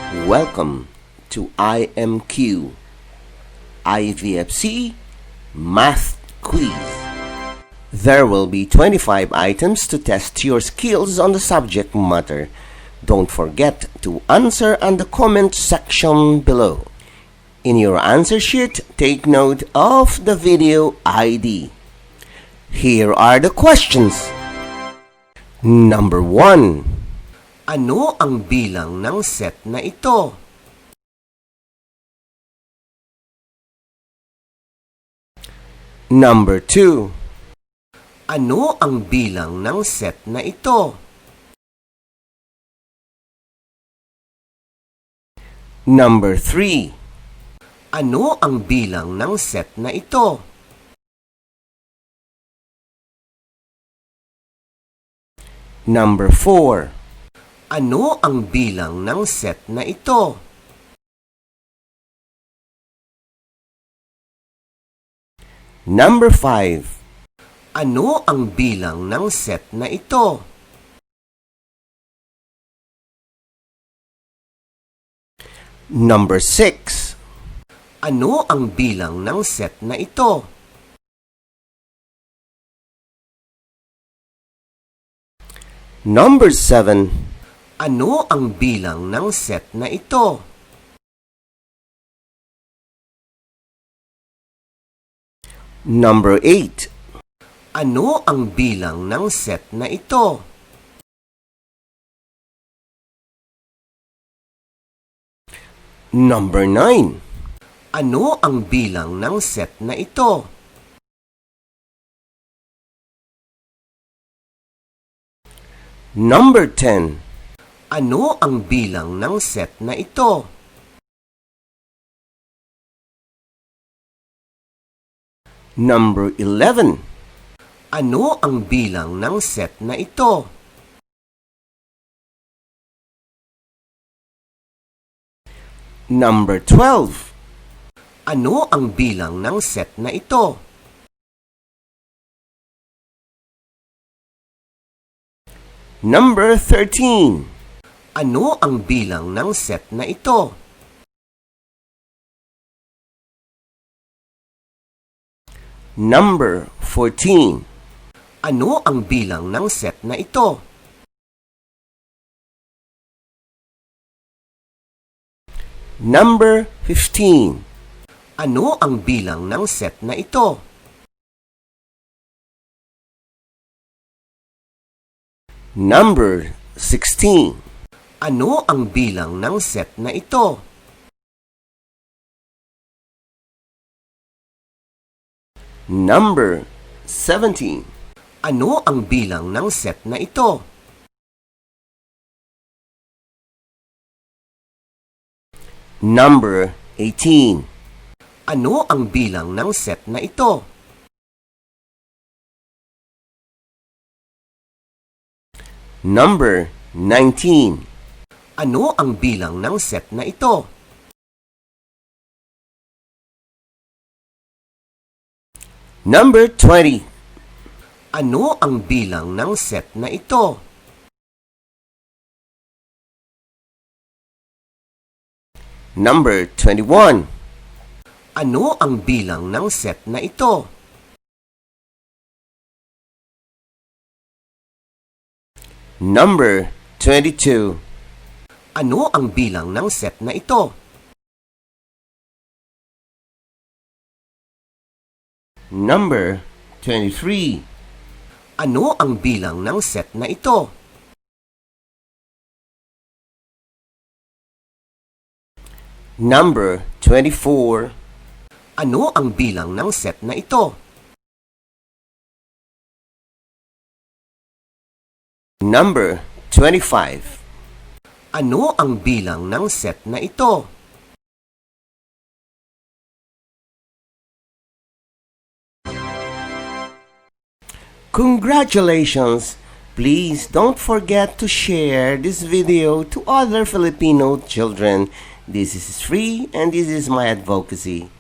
Welcome to IMQ IVFC Math Quiz. There will be 25 items to test your skills on the subject matter. Don't forget to answer on the comment section below. In your answer sheet, take note of the video ID. Here are the questions. Number 1. Ano ang bilang ng set na ito? Number 2. Ano ang bilang ng set na ito? Number 3. Ano ang bilang ng set na ito? Number 4. Ano ang bilang ng set na ito? Number 5. Ano ang bilang ng set na ito? Number 6. Ano ang bilang ng set na ito? Number 7. Ano ang bilang ng set na ito? Number 8. Ano ang bilang ng set na ito? Number 9. Ano ang bilang ng set na ito? Number 10. Ano ang bilang ng set na ito? Number 11. Ano ang bilang ng set na ito? Number 12. Ano ang bilang ng set na ito? Number 13. Ano ang bilang ng set na ito? Number 14. Ano ang bilang ng set na ito? Number 15. Ano ang bilang ng set na ito? Number 16. Ano ang bilang ng set na ito? Number 17. Ano ang bilang ng set na ito? Number 18. Ano ang bilang ng set na ito? Number 19. Ano ang bilang ng set na ito? Number 20. Ano ang bilang ng set na ito? Number 21. Ano ang bilang ng set na ito? Number 22. Ano ang bilang ng set na ito? Number 23. Ano ang bilang ng set na ito? Number 24. Ano ang bilang ng set na ito? Number 25. Ano ang bilang ng set na ito? Congratulations! Please don't forget to share this video to other Filipino children. This is free and this is my advocacy.